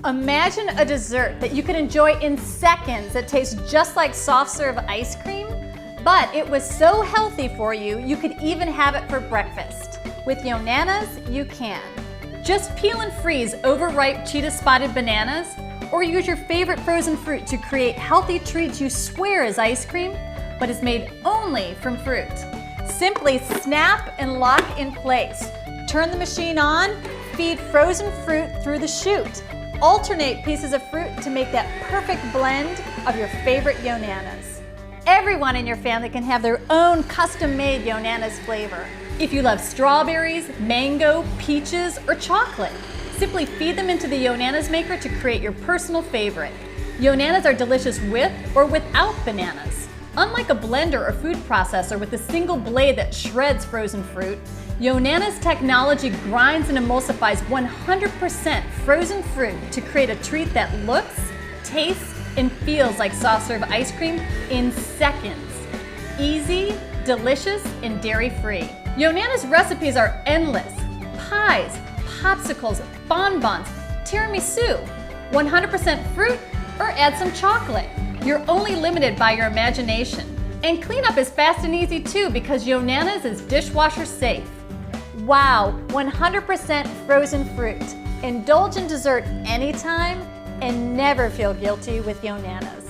Imagine a dessert that you can enjoy in seconds that tastes just like soft serve ice cream, but it was so healthy for you, you could even have it for breakfast. With yonanas, you can. Just peel and freeze overripe cheetah-spotted bananas, or use your favorite frozen fruit to create healthy treats you swear is ice cream, but is made only from fruit. Simply snap and lock in place. Turn the machine on, feed frozen fruit through the chute. Alternate pieces of fruit to make that perfect blend of your favorite yonanas. Everyone in your family can have their own custom-made yonanas flavor. If you love strawberries, mango, peaches, or chocolate, simply feed them into the yonanas maker to create your personal favorite. Yonanas are delicious with or without bananas. Unlike a blender or food processor with a single blade that shreds frozen fruit, yonanas technology grinds and emulsifies 100% frozen fruit to create a treat that looks, tastes, and feels like soft serve ice cream in seconds. Easy, delicious, and dairy-free. Yonanas recipes are endless. Pies, popsicles, bonbons, tiramisu, 100% fruit, or add some chocolate. You're only limited by your imagination. And cleanup is fast and easy too because yonanas is dishwasher safe. Wow, 100% frozen fruit. Indulge in dessert anytime and never feel guilty with yonanas.